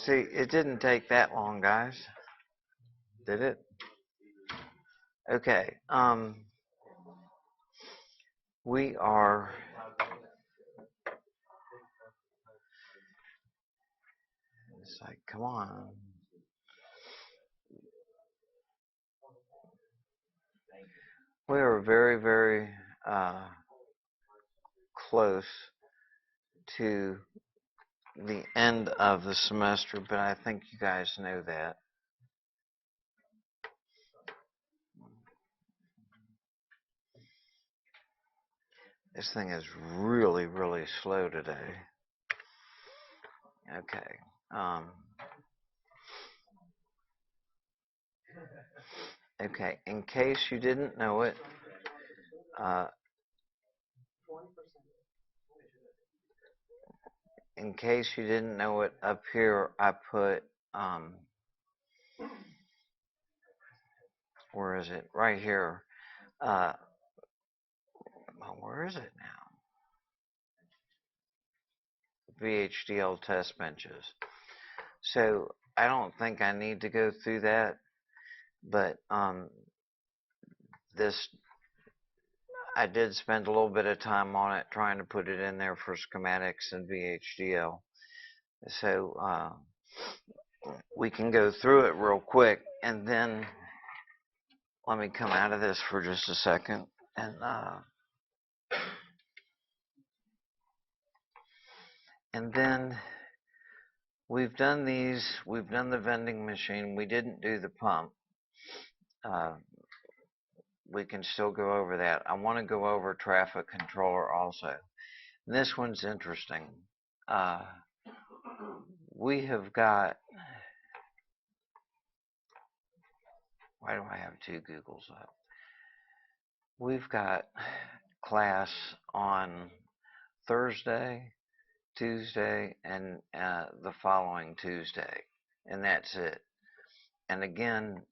See, it didn't take that long, guys. Did it? Okay. We are. It's like, come on. We are very, very close to the end of the semester, but I think you guys know that. This thing is really, really slow today. Okay. Okay. In case you didn't know it, uh, in case you didn't know it, up here I put where is it? Right here. Uh, well, where is it now? VHDL test benches. So I don't think I need to go through that, but this I did spend a little bit of time on it trying to put it in there for schematics and VHDL. So we can go through it real quick, and then let me come out of this for just a second. And then we've done these. We've done the vending machine. We didn't do the pump. Uh, we can still go over that. I want to go over traffic controller also. And this one's interesting. Uh, we have got. Why do I have two Googles up? We've got class on Thursday, Tuesday, and the following Tuesday, and that's it. And again,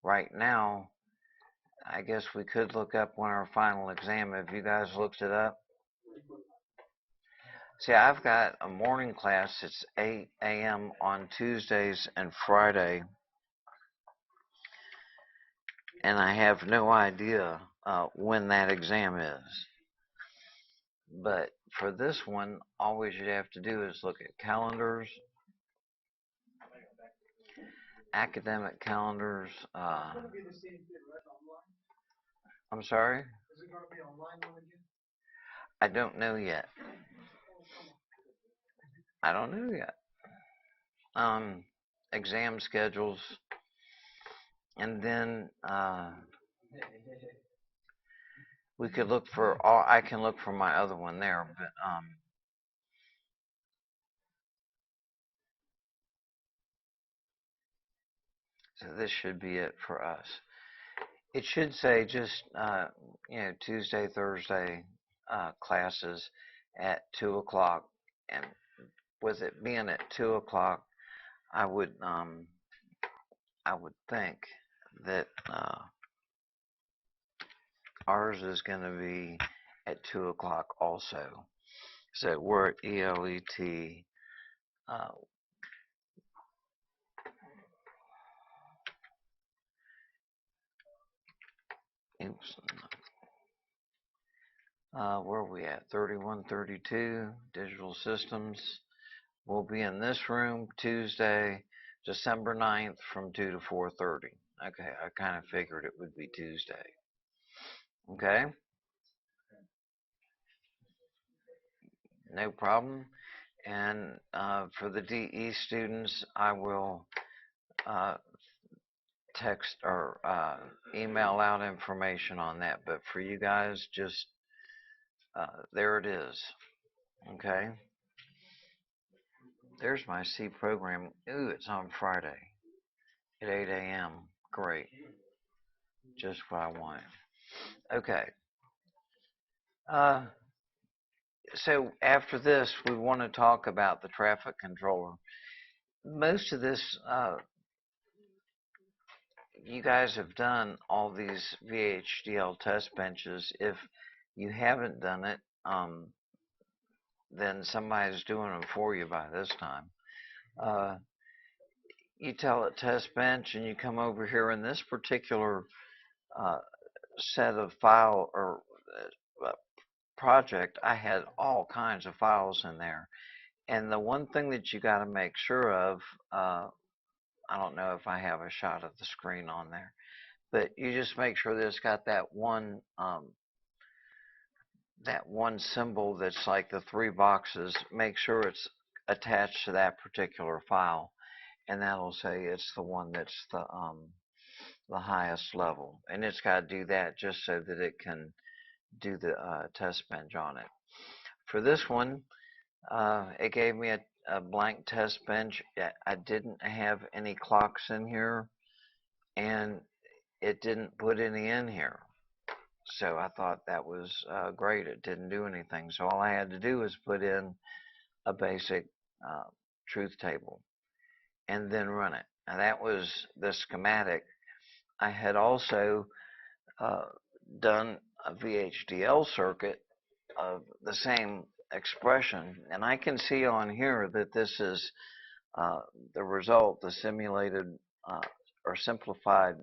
right now, I guess we could look up when our final exam. Have you guys looked it up? See, I've got a morning class. It's 8 a.m. on Tuesdays and Friday, and I have no idea when that exam is. But for this one, all we should have to do is look at calendars, academic calendars. I'm sorry? I don't know yet. I don't know yet. Exam schedules, and then we could look for all. I can look for my other one there, but so this should be it for us. It should say just Tuesday, Thursday classes at 2 o'clock, and with it being at 2 o'clock, I would think that ours is going to be at 2 o'clock also. So we're at ELET. Oops. Where are we at? 3132 Digital Systems. We'll be in this room Tuesday, December 9th from 2 to 4:30. Okay, I kind of figured it would be Tuesday. Okay? No problem. And for the DE students, I will text or email out information on that. But for you guys, just there it is. Okay? There's my C program. Ooh, it's on Friday at 8 a.m. Great. Just what I wanted. Okay. So after this, we want to talk about the traffic controller. Most of this, you guys have done all these VHDL test benches. If you haven't done it, then somebody's doing them for you by this time. Uh, you tell it test bench, and you come over here in this particular uh, set of file or project. I had all kinds of files in there, and the one thing that you got to make sure of, I don't know if I have a shot of the screen on there, but you just make sure that it's got that one symbol that's like the three boxes. Make sure it's attached to that particular file, and that'll say it's the one that's the highest level, and it's got to do that just so that it can do the test bench on it. For this one, it gave me a blank test bench. I didn't have any clocks in here, and it didn't put any in here. So I thought that was great. It didn't do anything. So all I had to do was put in a basic uh, truth table and then run it. And that was the schematic. I had also uh, done a VHDL circuit of the same expression, and I can see on here that this is uh, the result, the simulated uh, or simplified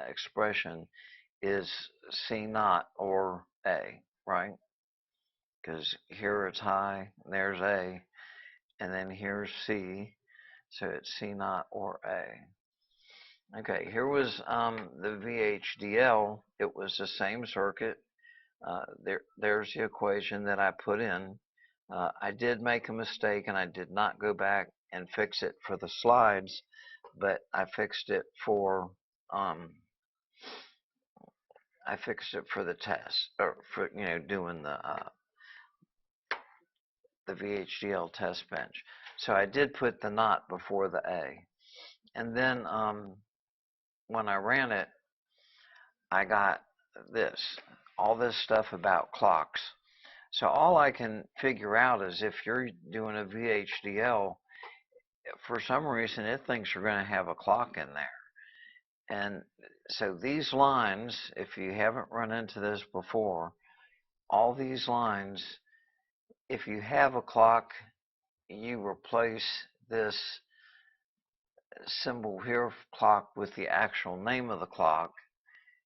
expression is C naught or A, right? Because here it's high, and there's A, and then here's C, so it's C naught or A. Okay, here was the VHDL. It was the same circuit. There's the equation that I put in. I did make a mistake, and I did not go back and fix it for the slides, but I fixed it for the test, or for doing the VHDL test bench. So I did put the not before the A, and then when I ran it, I got all this stuff about clocks. So all I can figure out is if you're doing a VHDL, for some reason it thinks you're going to have a clock in there. And so these lines, if you haven't run into this before, all these lines, if you have a clock, you replace this symbol here, clock, with the actual name of the clock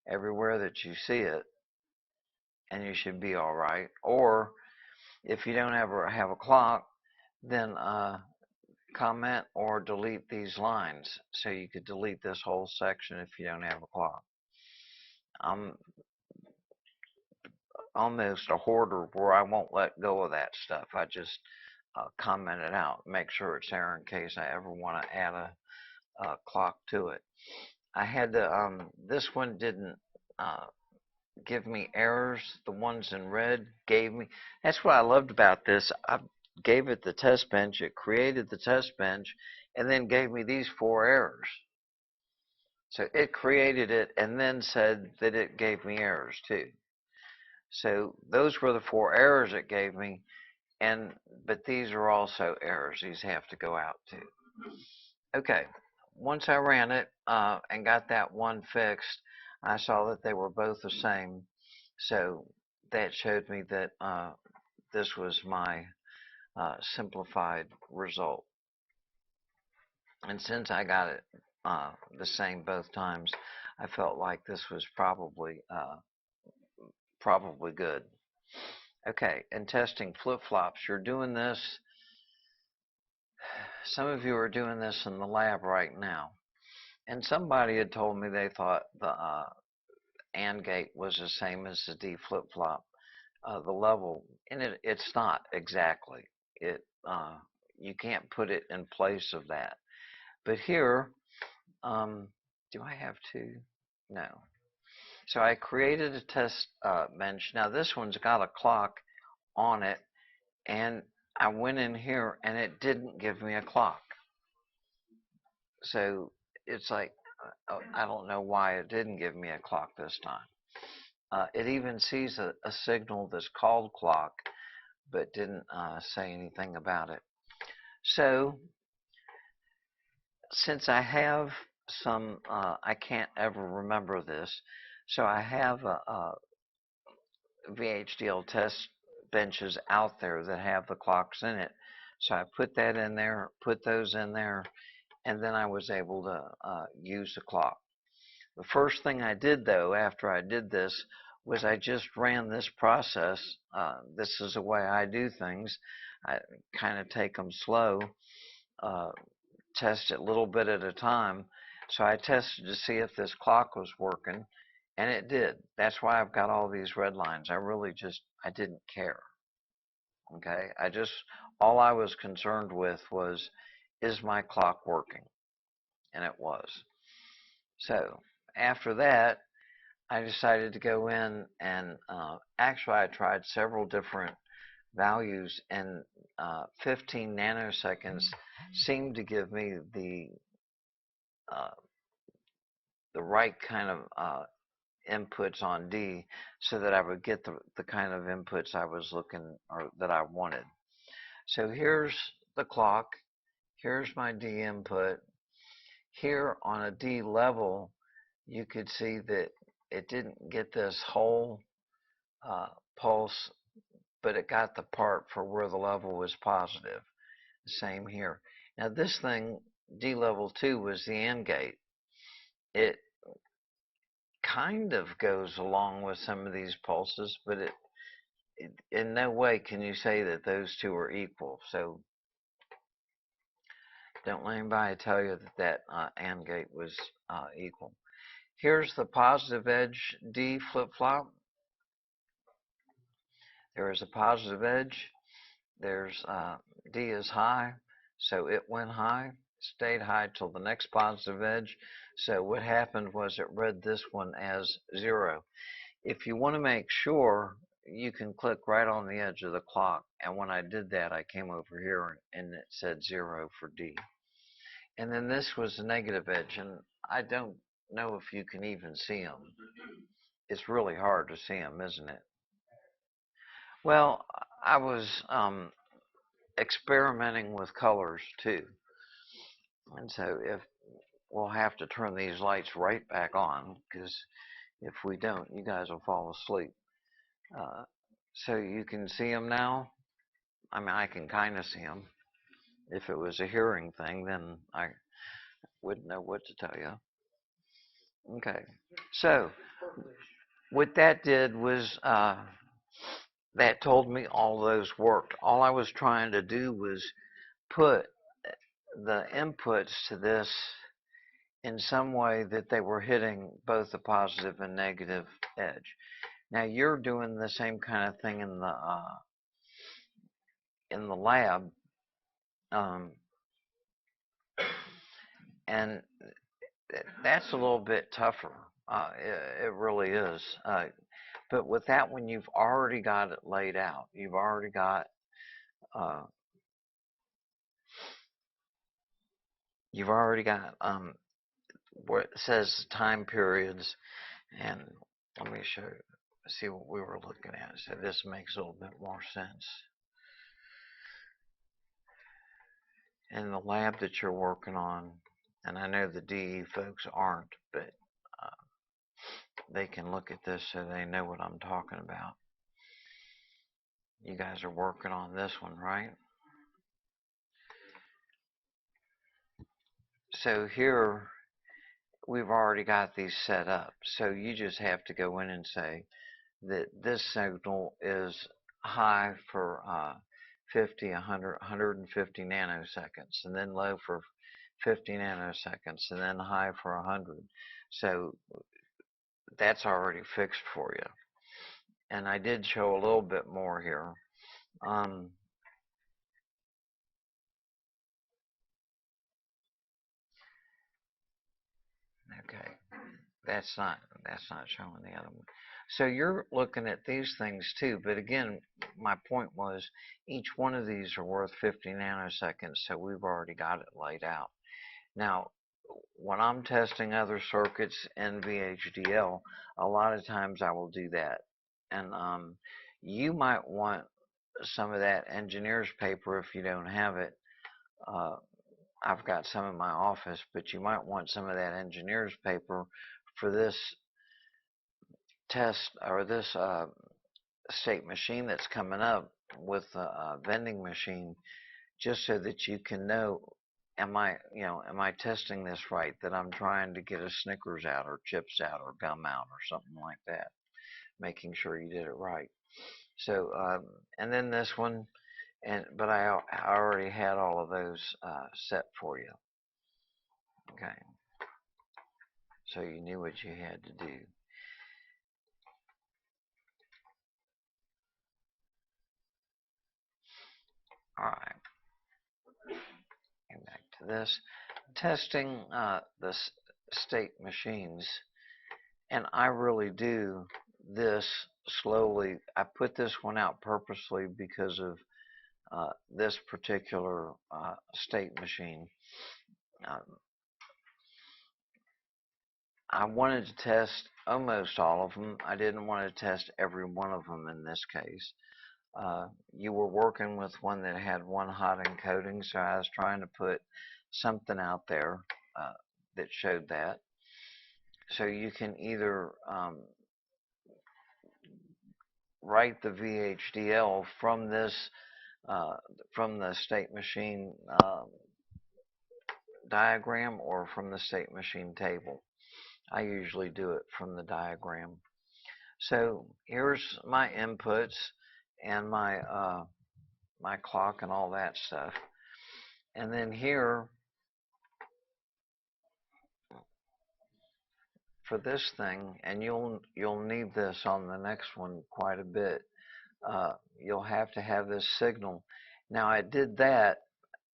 everywhere that you see it, and you should be all right. Or if you don't ever have a clock, then comment or delete these lines. So you could delete this whole section if you don't have a clock. I'm almost a hoarder where I won't let go of that stuff. I just comment it out, make sure it's there in case I ever want to add a clock to it. I had to, this one didn't give me errors. The ones in red gave me, that's what I loved about this. I gave it the test bench, it created the test bench, and then gave me these 4 errors. So it created it and then said that it gave me errors too. So those were the 4 errors it gave me, but these are also errors. These have to go out too. Okay, once I ran it and got that one fixed, I saw that they were both the same. So that showed me that this was my simplified result. And since I got it the same both times, I felt like this was probably good. Okay, and testing flip-flops. You're doing this, some of you are doing this in the lab right now. And somebody had told me they thought the AND gate was the same as the D flip-flop. The level, and it's not exactly. You can't put it in place of that. But here, do I have to? No. So I created a test bench. Now this one's got a clock on it, and I went in here and it didn't give me a clock. So it's like, I don't know why it didn't give me a clock this time. It even sees a signal that's called clock, but didn't say anything about it. So since I have some, I can't ever remember this, so I have a VHDL test benches out there that have the clocks in it. So I put that in there, put those in there, and then I was able to use the clock. The first thing I did though after I did this was I just ran this process. This is the way I do things. I kind of take them slow, uh, test it a little bit at a time. So I tested to see if this clock was working, and it did. That's why I've got all these red lines. I didn't care. Okay, all I was concerned with was, is my clock working? And it was. So after that, I decided to go in and actually I tried several different values, and 15 nanoseconds seemed to give me uh, the right kind of inputs on D, so that I would get the kind of inputs I was looking, or that I wanted. So here's the clock, here's my D input. Here on a D level, you could see that it didn't get this whole uh, pulse, but it got the part for where the level was positive. Same here. Now this thing, D level 2, was the AND gate. It kind of goes along with some of these pulses, but in no way can you say that those two are equal. So don't let anybody tell you that AND gate was equal. Here's the positive edge D flip-flop. There is a positive edge. There's D is high, so it went high, stayed high till the next positive edge. So what happened was it read this one as 0. If you want to make sure, you can click right on the edge of the clock, and when I did that, I came over here and it said 0 for D. And then this was the negative edge, and I don't know if you can even see them. It's really hard to see them, isn't it? Well, I was experimenting with colors too, and so if we'll have to turn these lights right back on, because if we don't, you guys will fall asleep. Uh, so you can see them now. I mean, I can kind of see them. If it was a hearing thing, then I wouldn't know what to tell you. Okay, so what that did was that told me all those worked. All I was trying to do was put the inputs to this in some way that they were hitting both the positive and negative edge. Now you're doing the same kind of thing in the lab, um, and that's a little bit tougher. It really is. But with that one, you've already got it laid out. Uh, you've already got where it says time periods, and let me show you, see what we were looking at. So this makes a little bit more sense. In the lab that you're working on, and I know the DE folks aren't, but uh, they can look at this so they know what I'm talking about. You guys are working on this one, right? So here we've already got these set up. So you just have to go in and say that this signal is high for 50, 100, 150 nanoseconds, and then low for 50 nanoseconds, and then high for 100. So that's already fixed for you. And I did show a little bit more here. Um, okay, that's not showing the other one. So you're looking at these things too, but again, my point was each one of these are worth 50 nanoseconds, so we've already got it laid out. Now, when I'm testing other circuits in VHDL, a lot of times I will do that. And you might want some of that engineer's paper if you don't have it. Uh, I've got some in my office, but you might want some of that engineer's paper for this test, or this state machine that's coming up with the vending machine, just so that you can know, am I testing this right? That I'm trying to get a Snickers out or chips out or gum out or something like that, making sure you did it right. So, and then this one, but I already had all of those set for you. Okay, so you knew what you had to do. All right, and back to this. Testing the state machines, and I really do this slowly. I put this one out purposely because of this particular state machine. Um, I wanted to test almost all of them. I didn't want to test every one of them in this case. You were working with one that had one hot encoding, so I was trying to put something out there uh, that showed that. So you can either write the VHDL from this, from the state machine diagram or from the state machine table. I usually do it from the diagram. So here's my inputs and my clock and all that stuff. And then here for this thing, and you'll need this on the next one quite a bit. You'll have to have this signal. Now I did that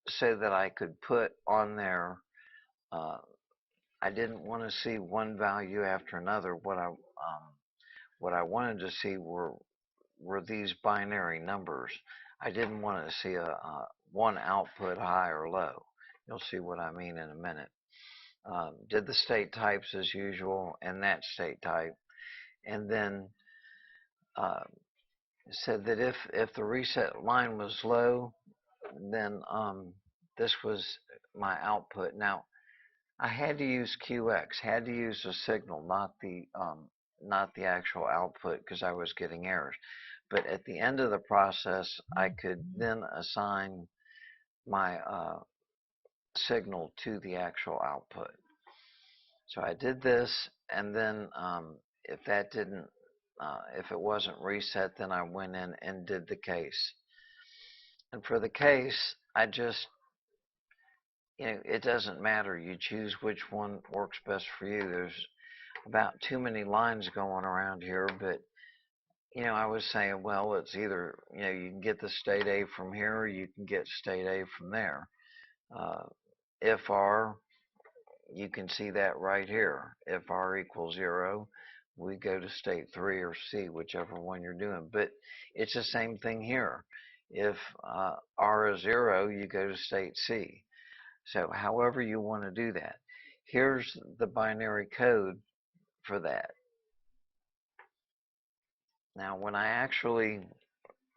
so that I could put on there. I didn't want to see one value after another. What I wanted to see were these binary numbers. I didn't want to see a one output high or low. You'll see what I mean in a minute. Did the state types as usual and that state type, and then uh, said that if the reset line was low, then this was my output. Now I had to use QX, had to use the signal, not the actual output because I was getting errors. But at the end of the process, I could then assign my signal to the actual output. So I did this, and then if that didn't, if it wasn't reset, then I went in and did the case. And for the case, I just, it doesn't matter. You choose which one works best for you. There's about too many lines going around here, but I was saying, well, it's either, you can get the state A from here or you can get state A from there. Uh, if R, you can see that right here. If R equals 0, we go to state 3 or C, whichever one you're doing. But it's the same thing here. If R is 0, you go to state C. So however you want to do that. Here's the binary code for that. Now when I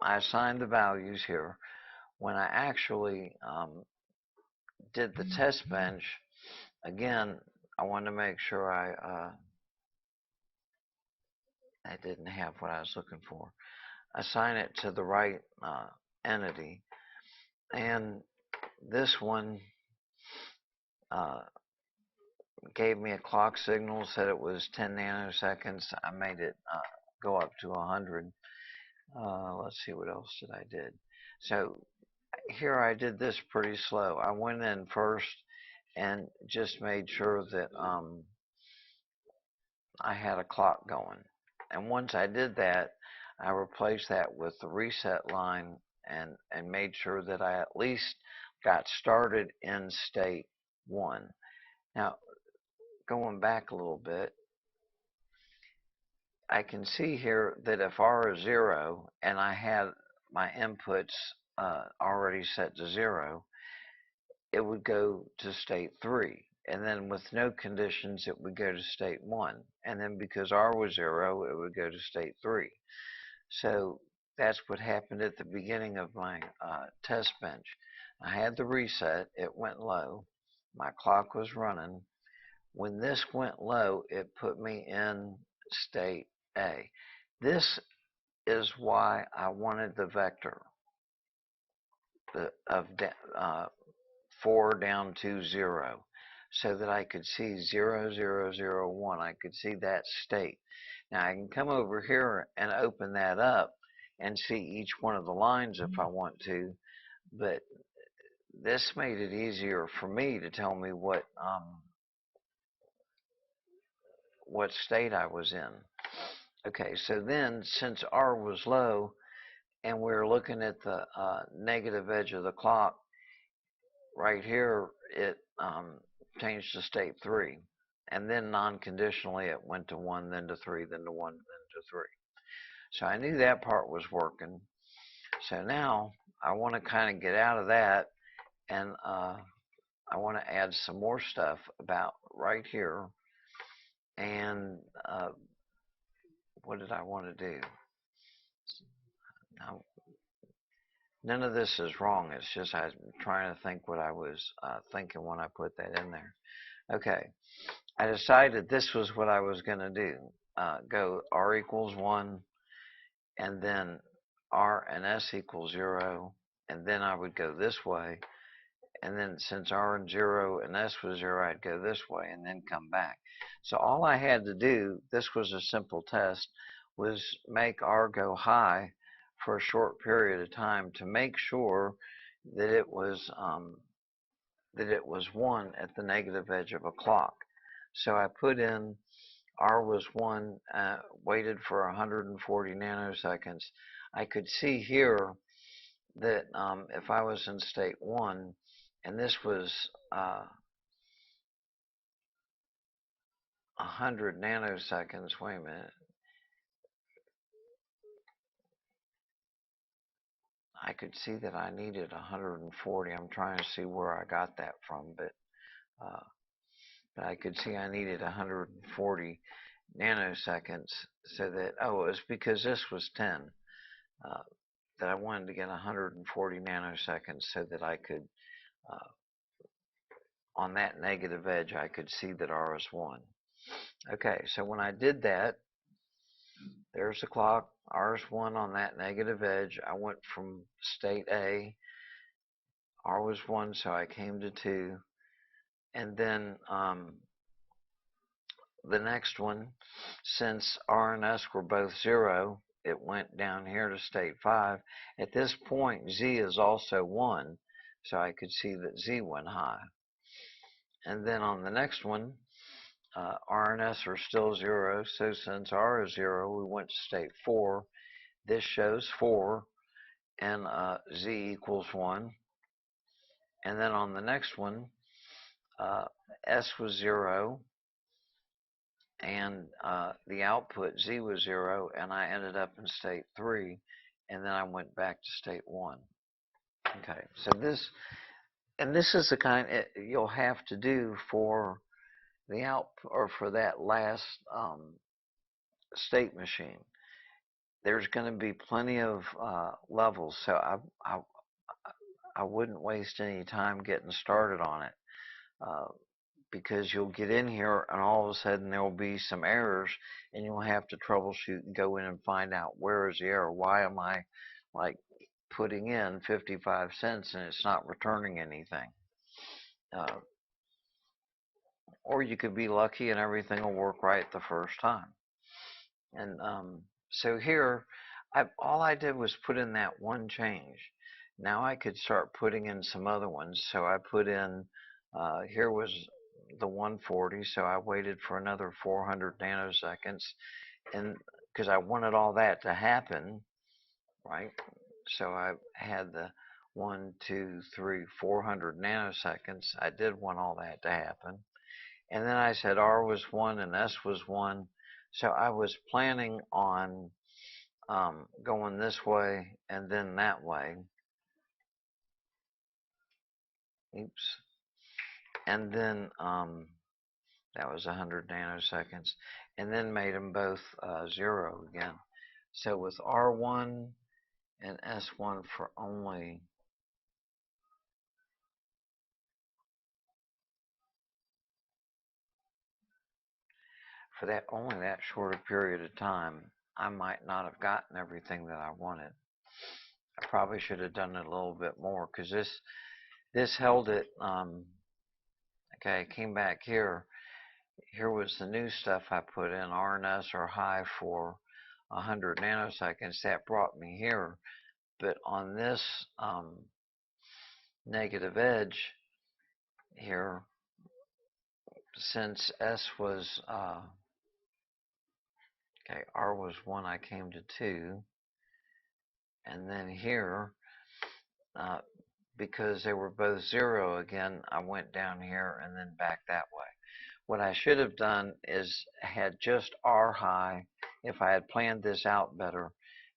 assigned the values here, when I actually did the test bench, again, I wanted to make sure I didn't have what I was looking for. Assign it to the right entity. And this one gave me a clock signal, said it was 10 nanoseconds. I made it go up to 100. Let's see, what else did I did. So here I did this pretty slow. I went in first and just made sure that I had a clock going. And once I did that, I replaced that with the reset line and made sure that I at least got started in state 1. Now, going back a little bit, I can see here that if R is 0 and I had my inputs already set to 0, it would go to state 3. And then with no conditions, it would go to state 1. And then because R was 0, it would go to state 3. So that's what happened at the beginning of my test bench. I had the reset. It went low. My clock was running. When this went low, it put me in state A. This is why I wanted the vector. of 4 down to 0, so that I could see 0, 0, 0, 1. I could see that state. Now I can come over here and open that up and see each one of the lines if I want to, but this made it easier for me to tell me what state I was in. Okay, so then since R was low and we were looking at the negative edge of the clock, right here it changed to state 3. And then non-conditionally it went to 1, then to 3, then to 1, then to 3. So I knew that part was working. So now I want to kind of get out of that, and I want to add some more stuff about right here. And what did I want to do? Now, none of this is wrong. It's just I'm trying to think what I was thinking when I put that in there. Okay, I decided this was what I was going to do. Go R equals 1, and then R and S equals 0, and then I would go this way. And then since R and 0 and S was 0, I'd go this way and then come back. So all I had to do, this was a simple test, was make R go high for a short period of time to make sure that it was 1 at the negative edge of a clock. So I put in R was 1, waited for 140 nanoseconds. I could see here that if I was in state 1, and this was 100 nanoseconds, wait a minute, I could see that I needed 140. I'm trying to see where I got that from, but I could see I needed 140 nanoseconds, so that, oh, it was because this was 10, that I wanted to get 140 nanoseconds so that I could, on that negative edge, I could see that R was 1. Okay, so when I did that, there's the clock, R's 1 on that negative edge. I went from state A, R was 1, so I came to 2. And then the next one, since R and S were both 0, it went down here to state 5. At this point, Z is also 1, so I could see that Z went high. And then on the next one, R and S are still 0, so since R is 0, we went to state 4. This shows 4, and Z equals 1. And then on the next one, S was 0, and the output Z was 0, and I ended up in state 3, and then I went back to state 1. Okay, so this is the kind you'll have to do for the or for that last state machine. There's going to be plenty of levels, so I wouldn't waste any time getting started on it, because you'll get in here and all of a sudden there will be some errors, and you'll have to troubleshoot and go in and find out where is the error. Why am I like putting in 55 cents and it's not returning anything? Or you could be lucky and everything will work right the first time. And so here, all I did was put in that one change. Now I could start putting in some other ones. So I put in, here was the 140, so I waited for another 400 nanoseconds, and because I wanted all that to happen, right? So I had the 1, 2, 3, 400 nanoseconds. I did want all that to happen. And then I said R was 1 and S was 1. So I was planning on going this way and then that way. Oops. And then that was 100 nanoseconds. And then made them both 0 again. So with R1 and S1 for only only that short a period of time, I might not have gotten everything that I wanted. I probably should have done it a little bit more because this held it. Okay, came back here. Here was the new stuff I put in, RNS or high for 100 nanoseconds. That brought me here. But on this negative edge here, since S was, okay, R was 1, I came to 2. And then here, uh, because they were both 0 again, I went down here and then back that way. What I should have done is had just R high, if I had planned this out better,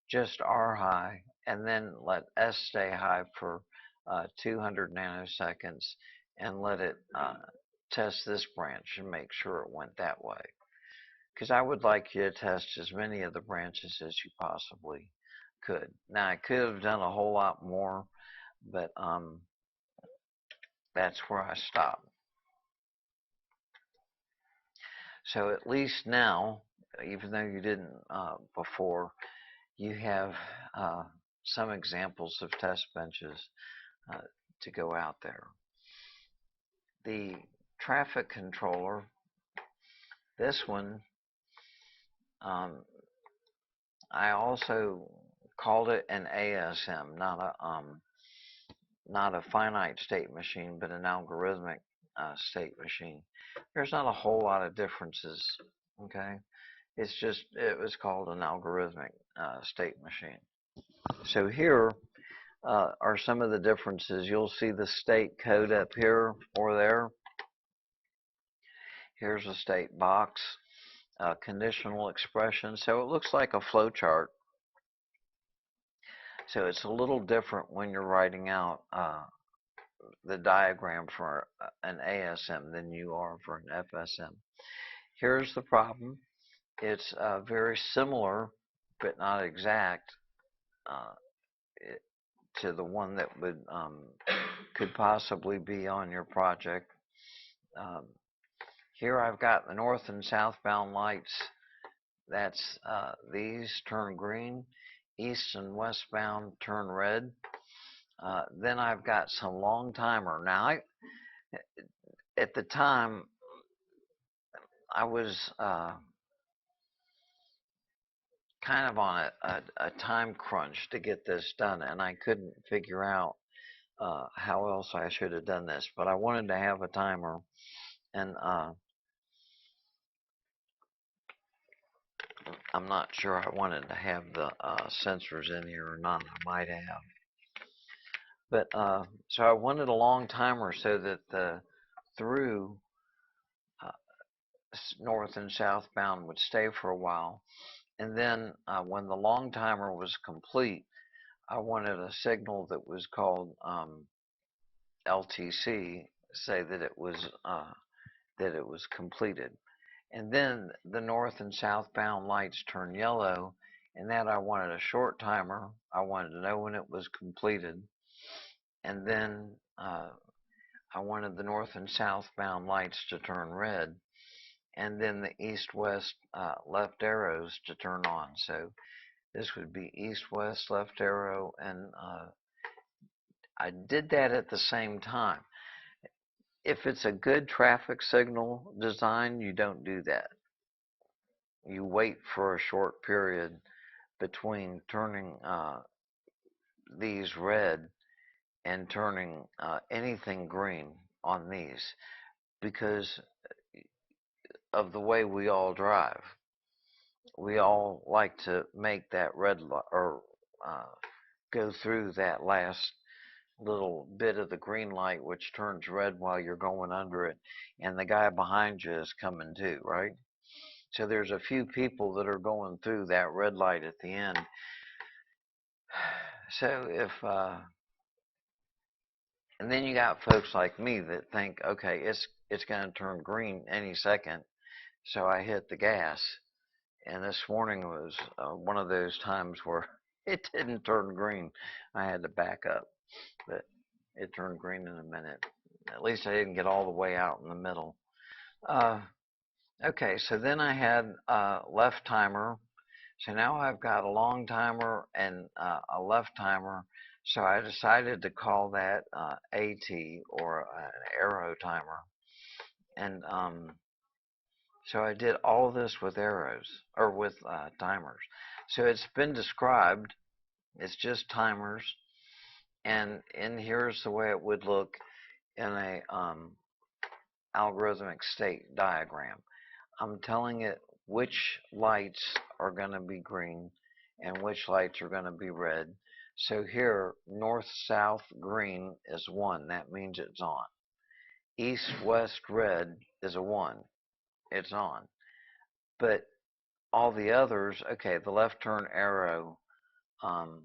just R high, and then let S stay high for 200 nanoseconds, and let it test this branch and make sure it went that way. Because I would like you to test as many of the branches as you possibly could. Now, I could have done a whole lot more, but that's where I stopped. So at least now, even though you didn't before, you have some examples of test benches to go out there. The traffic controller, this one, I also called it an ASM, not a finite state machine, but an algorithmic state machine. There's not a whole lot of differences, okay? It's just, it was called an algorithmic state machine. So here are some of the differences. You'll see the state code up here or there. Here's a state box, conditional expression. So it looks like a flow chart. So it's a little different when you're writing out the diagram for an ASM than you are for an FSM. Here's the problem. It's very similar, but not exact, to the one that would could possibly be on your project. Here I've got the north and southbound lights. That's these turn green. East and westbound turn red. Then I've got some long timer. Now, at the time, I was kind of on a time crunch to get this done, and I couldn't figure out how else I should have done this. But I wanted to have a timer, and I'm not sure I wanted to have the sensors in here or not. I might have. But so I wanted a long timer so that the through north and southbound would stay for a while. And then when the long timer was complete, I wanted a signal that was called LTC, say that it was completed. And then the north and southbound lights turn yellow, and that I wanted a short timer. I wanted to know when it was completed. And then I wanted the north and southbound lights to turn red, and then the east-west left arrows to turn on. So this would be east-west left arrow, and I did that at the same time. If it's a good traffic signal design, you don't do that. You wait for a short period between turning these red and turning anything green on these, because of the way we all drive. We all like to make that red light, or go through that last little bit of the green light, which turns red while you're going under it, and the guy behind you is coming too, right? So there's a few people that are going through that red light at the end. So if and then you got folks like me that think, okay, it's going to turn green any second, so I hit the gas. And this morning was one of those times where it didn't turn green. I had to back up, but it turned green in a minute. At least I didn't get all the way out in the middle. Okay, so then I had left timer. So now I've got a long timer and a left timer. So I decided to call that AT, or an arrow timer. And so I did all this with arrows, or with timers. So it's been described. It's just timers. And here's the way it would look in a algorithmic state diagram. I'm telling it which lights are going to be green and which lights are going to be red. So here, north, south, green is 1. That means it's on. East, west, red is a 1. It's on. But all the others, okay, the left turn arrow, um,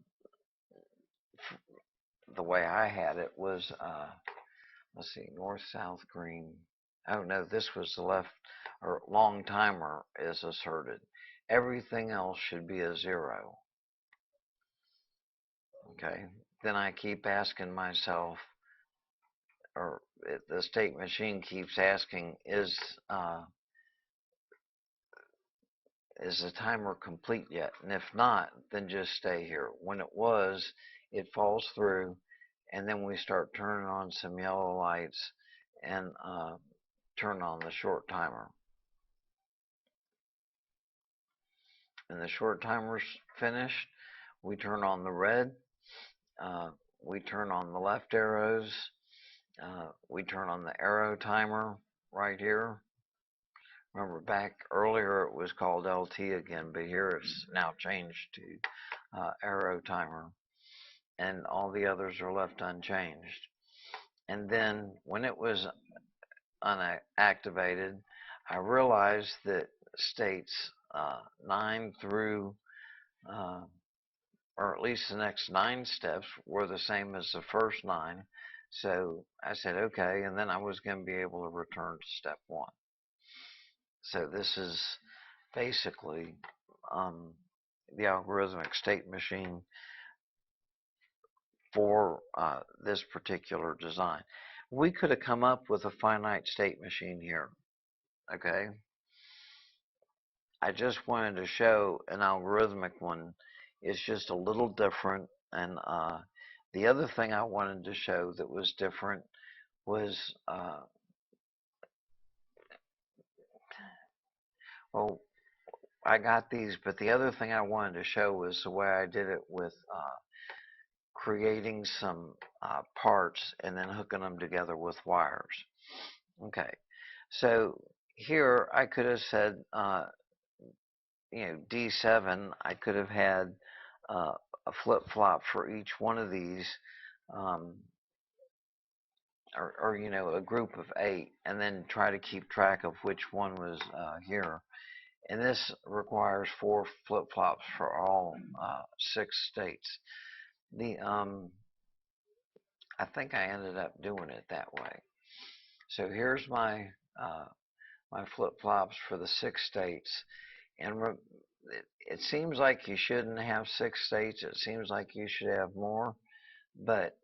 the way I had it was, let's see, north, south, green. Oh no, this was the left, or long timer is asserted. Everything else should be a 0. Okay, then I keep asking myself, or the state machine keeps asking, is the timer complete yet? And if not, then just stay here. When it was, it falls through, and then we start turning on some yellow lights and turn on the short timer. And the short timer's finished. We turn on the red. We turn on the left arrows. We turn on the arrow timer right here. Remember, back earlier it was called LT again, but here it's now changed to arrow timer, and all the others are left unchanged. And then when it was unactivated, I realized that states 9 through, or at least the next 9 steps, were the same as the first 9. So I said, okay, and then I was going to be able to return to step 1. So this is basically the algorithmic state machine for this particular design. We could have come up with a finite state machine here, okay? I just wanted to show an algorithmic one is just a little different. And the other thing I wanted to show that was different was, well, I got these, but the other thing I wanted to show was the way I did it with creating some parts and then hooking them together with wires. Okay, so here I could have said, D7, I could have had a flip-flop for each one of these, um, or a group of 8, and then try to keep track of which one was here. And this requires 4 flip-flops for all 6 states. I think I ended up doing it that way. So here's my my flip-flops for the 6 states, and it seems like you shouldn't have 6 states. It seems like you should have more, but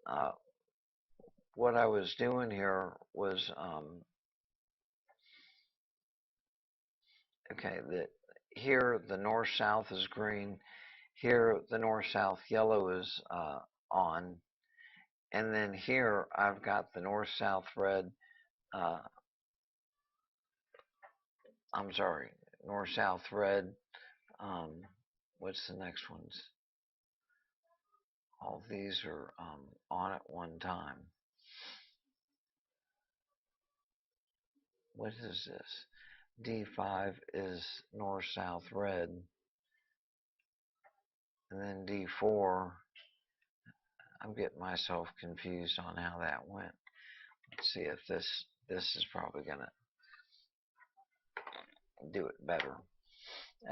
what I was doing here was, okay, that here the north-south is green, here the north-south yellow is on, and then here I've got the north-south red, I'm sorry, north-south red, what's the next ones? All these are on at one time. What is this? D5 is north-south red, and then D4, I'm getting myself confused on how that went. Let's see if this is probably gonna do it better.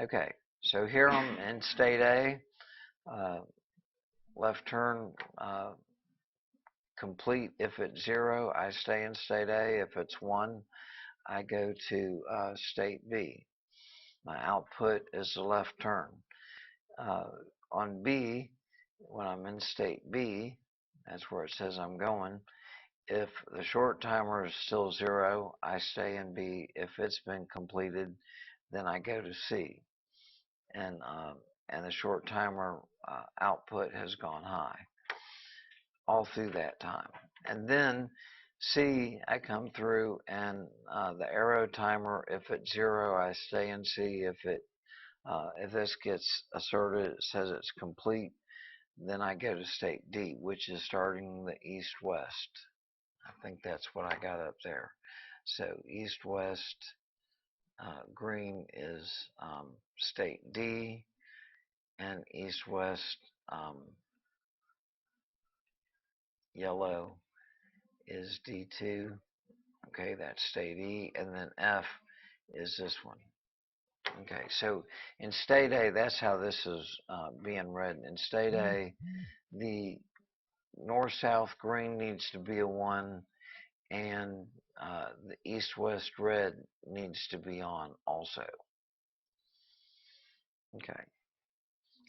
Okay, so here I'm in state A, left turn complete. If it's 0, I stay in state A. If it's 1, I go to state B. My output is the left turn. On B, when I'm in state B, that's where it says I'm going. If the short timer is still 0, I stay in B. If it's been completed, then I go to C. And and the short timer output has gone high all through that time. And then C, I come through and the arrow timer, if it's 0, I stay in C. If this gets asserted, it says it's complete, then I go to state D, which is starting the east-west. I think that's what I got up there. So east-west green is state D, and east-west yellow is D2. Okay, that's state E, and then F is this one. Okay, so in state A, that's how this is being read. In state A, the north-south green needs to be a 1, and the east-west red needs to be on also. Okay.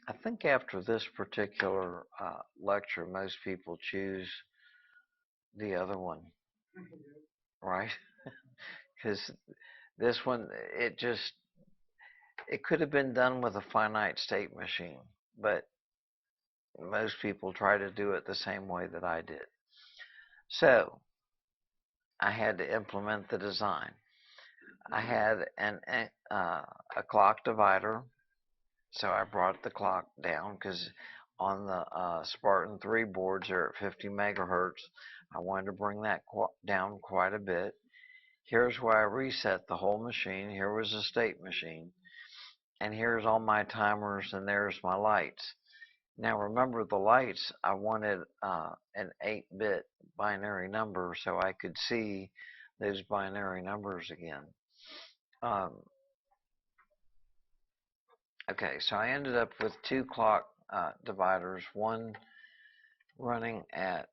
I think after this particular lecture, most people choose the other one, right? Because this one, it could have been done with a finite state machine, but most people try to do it the same way that I did. So I had to implement the design. I had a clock divider, so I brought the clock down because on the Spartan 3 boards are at 50 megahertz. I wanted to bring that down quite a bit. Here's where I reset the whole machine. Here was the state machine. And here's all my timers, and there's my lights. Now remember, the lights, I wanted an 8-bit binary number so I could see those binary numbers again. Okay, so I ended up with 2 clock dividers, one running at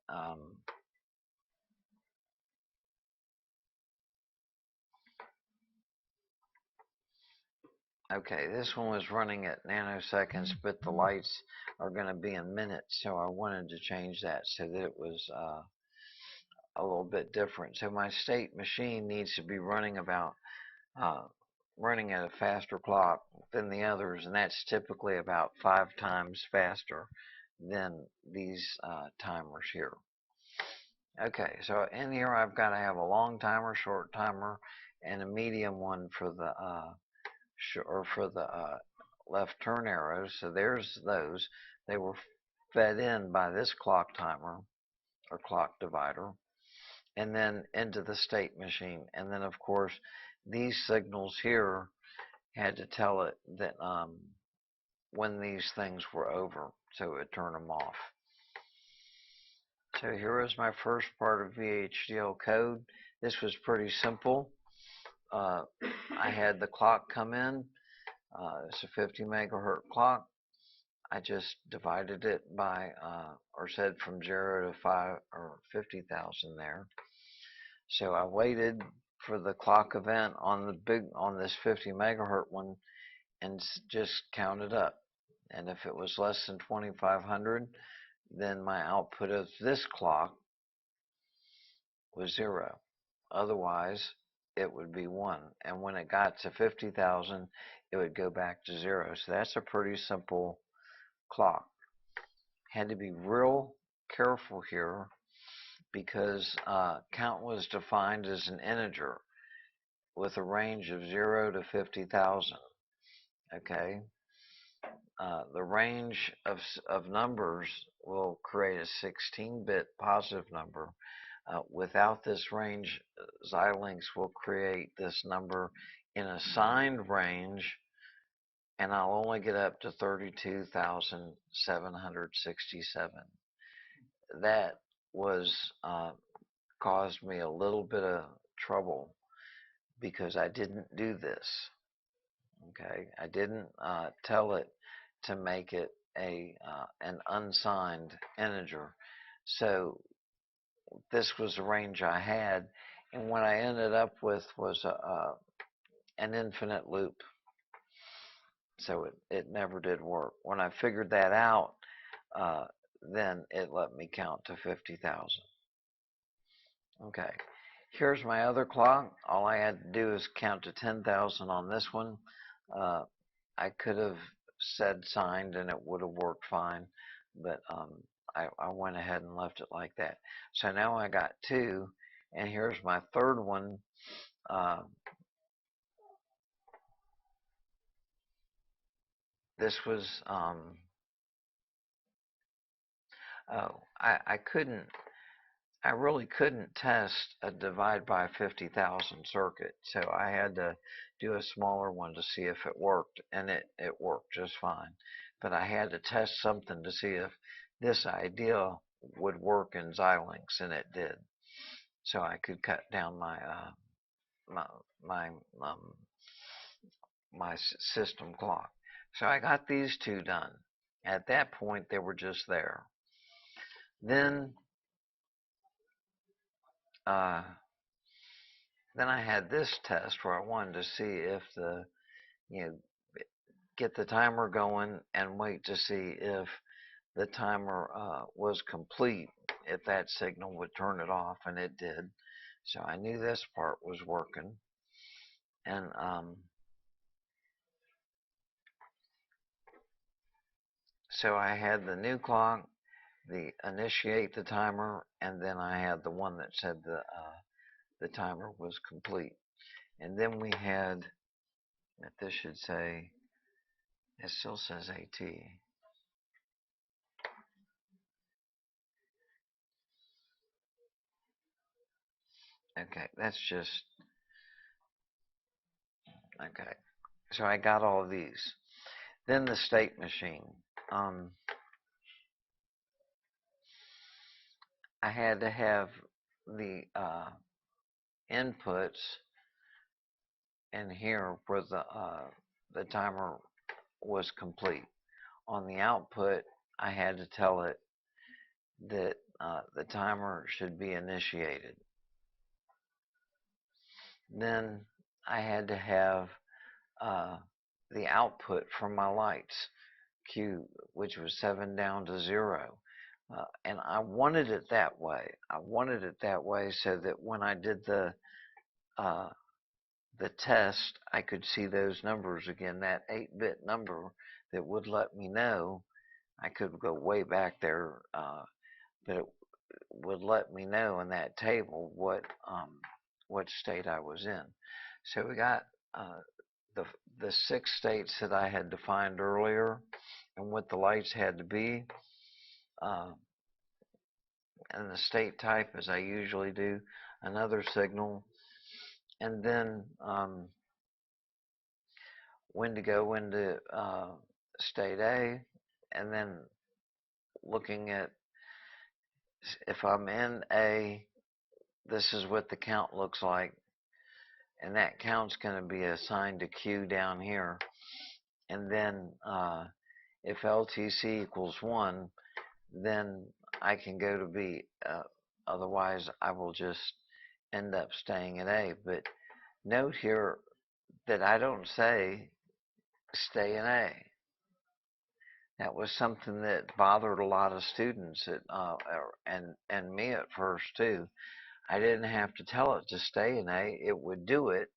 okay, this one was running at nanoseconds, but the lights are going to be in minutes, so I wanted to change that so that it was a little bit different. So my state machine needs to be running about running at a faster clock than the others, and that's typically about 5 times faster than these timers here. Okay, so in here I've got to have a long timer, short timer, and a medium one for the left turn arrows. So there's those. They were fed in by this clock timer or clock divider, and then into the state machine. And then of course these signals here had to tell it that when these things were over, so it would turn them off. So here is my first part of VHDL code. This was pretty simple. I had the clock come in. It's a 50 megahertz clock. I just divided it by, or said from 0 to 5 or 50,000 there. So I waited for the clock event on this 50 megahertz one and just counted up. And if it was less than 2,500, then my output of this clock was 0. Otherwise, it would be 1. And when it got to 50,000, it would go back to 0. So that's a pretty simple clock. Had to be real careful here because count was defined as an integer with a range of 0 to 50,000. Okay. The range of numbers will create a 16-bit positive number. Without this range, Xilinx will create this number in a signed range, and I'll only get up to 32,767. That was caused me a little bit of trouble because I didn't do this. Okay, I didn't tell it to make it an unsigned integer. So this was the range I had, and what I ended up with was an infinite loop. So it never did work. When I figured that out, then it let me count to 50,000. Okay, here's my other clock. All I had to do is count to 10,000 on this one. I could have said signed and it would have worked fine, but I went ahead and left it like that. So now I got two, and here's my third one. Uh, this was, oh, I really couldn't test a divide by 50,000 circuit, so I had to do a smaller one to see if it worked, and it worked just fine. But I had to test something to see if this idea would work in Xilinx, and it did. So I could cut down my my um, my system clock. So I got these two done. At that point, they were just there. Then uh, then I had this test where I wanted to see if you know, get the timer going and wait to see if the timer was complete, if that signal would turn it off, and it did. So I knew this part was working. And so I had the new clock, the initiate the timer, and then I had the one that said the timer was complete. And then we had, if this should say, it still says AT. Okay, that's just, okay. So I got all of these. Then the state machine. Um, I had to have the inputs in here where the timer was complete. On the output, I had to tell it that the timer should be initiated. Then I had to have uh, the output from my lights, Q, which was 7 down to 0. And I wanted it that way. I wanted it that way so that when I did uh, the test, I could see those numbers again, that 8-bit number that would let me know. I could go way back there, but it would let me know in that table what state I was in. So we got uh, the the 6 states that I had defined earlier, and what the lights had to be, uh, and the state type as I usually do, another signal, and then when to go into state A, and then looking at if I'm in A, this is what the count looks like, and that count's going to be assigned to Q down here. And then if LTC equals 1, then I can go to B. Otherwise, I will just end up staying at A. But note here that I don't say stay in A. That was something that bothered a lot of students and me at first too. I didn't have to tell it to stay in A. It would do it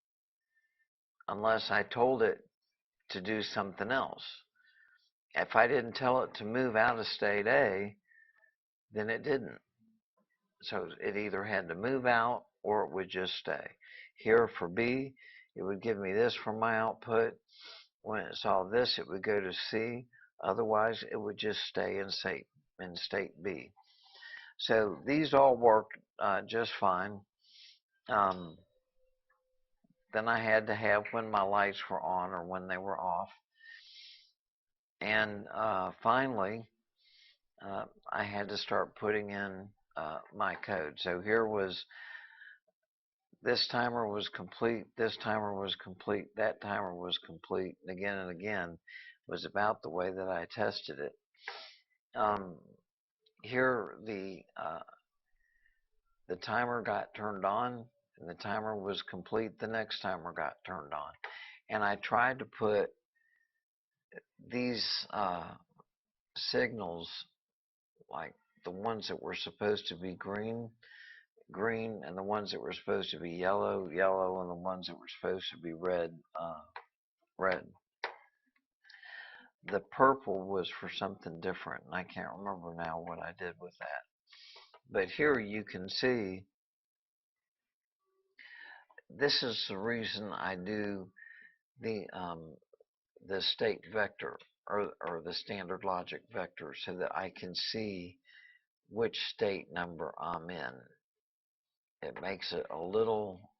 unless I told it to do something else. If I didn't tell it to move out of state A, then it didn't. So it either had to move out or it would just stay. Here for B, it would give me this for my output. When it saw this, it would go to C. Otherwise, it would just stay in state B. So these all worked just fine. Um, then I had to have when my lights were on or when they were off. And finally, I had to start putting in my code. So here was, this timer was complete, this timer was complete, that timer was complete, and again was about the way that I tested it. Here the timer got turned on, and the timer was complete, the next timer got turned on. And I tried to put these signals, like the ones that were supposed to be green, green, and the ones that were supposed to be yellow, yellow, and the ones that were supposed to be red, red. the purple was for something different, and I can't remember now what I did with that. But here you can see, this is the reason I do the state vector, or the standard logic vector, so that I can see which state number I'm in. It makes it a little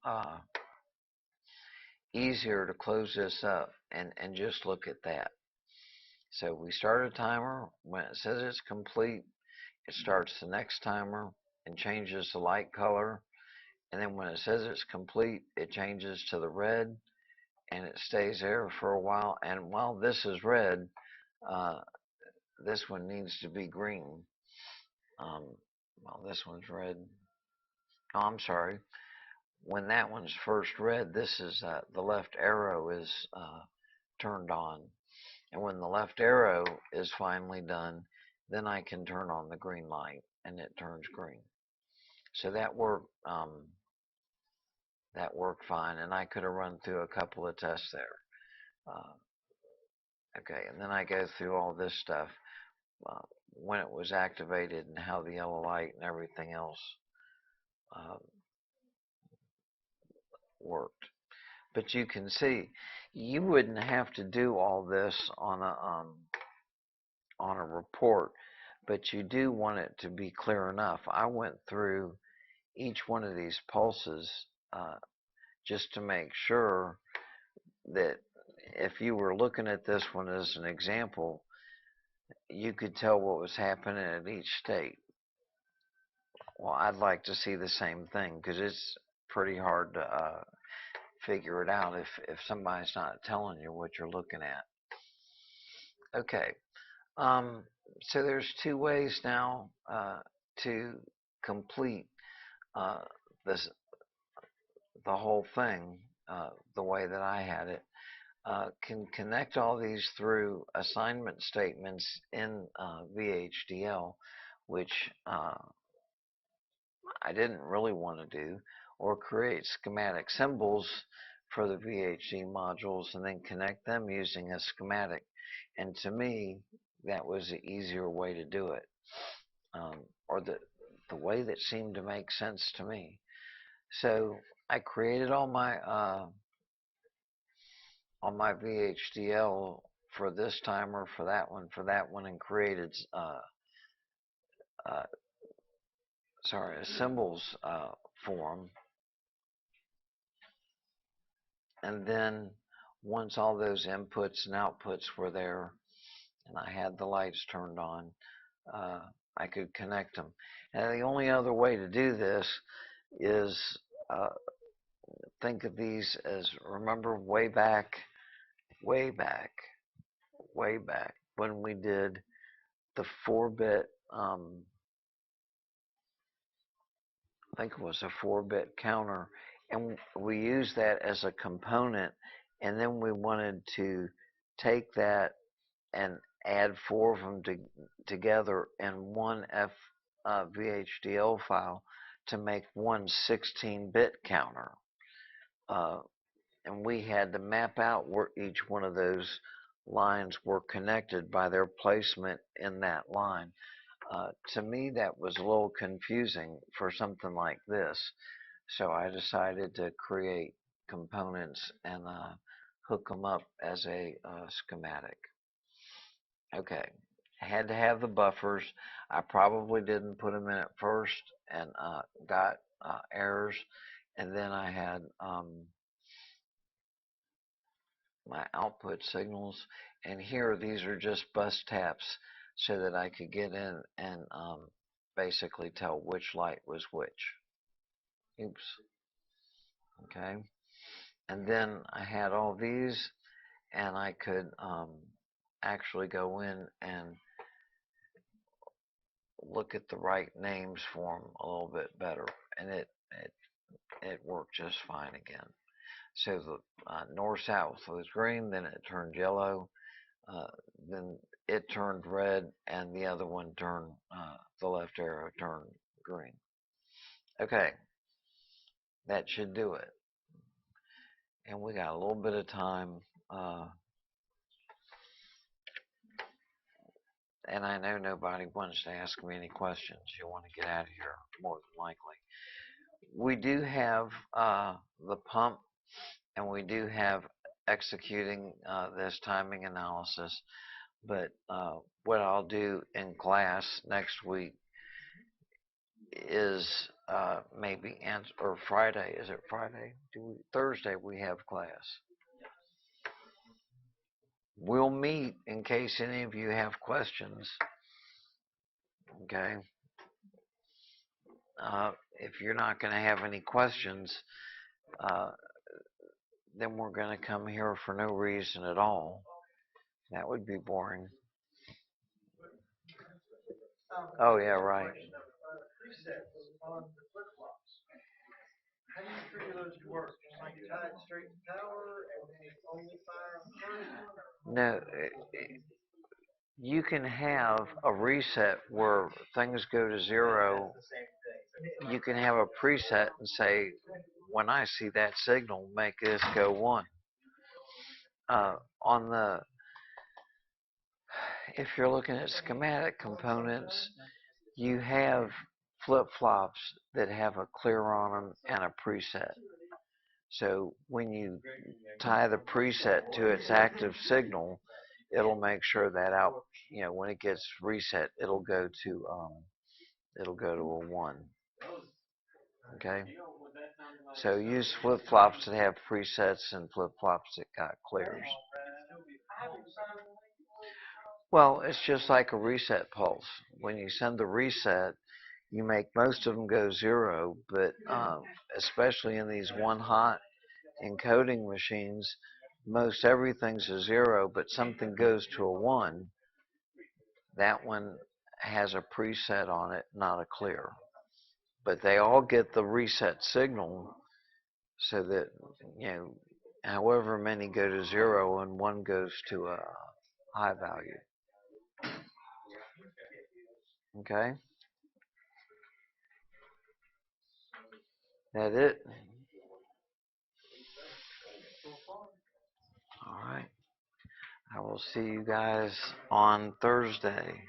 easier to close this up and just look at that. So we start a timer. When it says it's complete, it starts the next timer and changes the light color. And then when it says it's complete, it changes to the red, and it stays there for a while. And while this is red, uh, this one needs to be green. Well, this one's red. Oh, I'm sorry. When that one's first red, this is the left arrow is turned on. And when the left arrow is finally done, then I can turn on the green light, and it turns green. So that worked fine, and I could have run through a couple of tests there. Okay, and then I go through all this stuff, uh, when it was activated and how the yellow light and everything else uh, worked. But you can see, you wouldn't have to do all this on a report, but you do want it to be clear enough. I went through each one of these pulses just to make sure that if you were looking at this one as an example, you could tell what was happening at each state. Well, I'd like to see the same thing, because it's pretty hard to figure it out if somebody's not telling you what you're looking at. Okay, so there's two ways now to complete uh, this the whole thing the way that I had it. Can connect all these through assignment statements in VHDL, which I didn't really want to do, or create schematic symbols for the VHD modules and then connect them using a schematic. And to me, that was the easier way to do it, or the way that seemed to make sense to me. So I created all my on my VHDL for this timer, for that one, and created uh, sorry, a symbols form. And then once all those inputs and outputs were there, and I had the lights turned on, I could connect them. And the only other way to do this is uh, think of these as, remember way back, way back, way back when we did the 4-bit, I think it was a 4-bit counter, and we used that as a component, and then we wanted to take that and add 4 of them together in one VHDL file to make one 16-bit counter. And we had to map out where each one of those lines were connected by their placement in that line. To me, that was a little confusing for something like this, so I decided to create components and hook them up as a schematic. Okay, I had to have the buffers. I probably didn't put them in at first and got errors, and then I had my output signals, and here these are just bus taps so that I could get in and basically tell which light was which. Oops. Okay, and then I had all these, and I could actually go in and look at the right names for them a little bit better, and it worked just fine again. So the north-south was green, then it turned yellow, then it turned red, and the other one turned, the left arrow turned green. Okay, that should do it. And we got a little bit of time and I know nobody wants to ask me any questions. You want to get out of here, more than likely. We do have the pump, and we do have executing this timing analysis. But what I'll do in class next week is maybe answer, or Friday. Is it Friday? Thursday we have class. We'll meet in case any of you have questions. Okay. If you're not going to have any questions, uh, then we're going to come here for no reason at all. That would be boring. Oh yeah, right. No, you can have a reset where things go to zero. You can have a preset and say, when I see that signal, make this go one. On the, if you're looking at schematic components, you have flip-flops that have a clear on them and a preset. So when you tie the preset to its active signal, it'll make sure that out, when it gets reset, it'll go to a one. Okay. So use flip-flops that have presets and flip-flops that got clears. Well, it's just like a reset pulse. When you send the reset, you make most of them go zero, but especially in these one hot encoding machines, most everything's a zero, but something goes to a one. That one has a preset on it, not a clear. But they all get the reset signal so that, however many go to zero and one goes to a high value. Okay? That it? All right. I will see you guys on Thursday.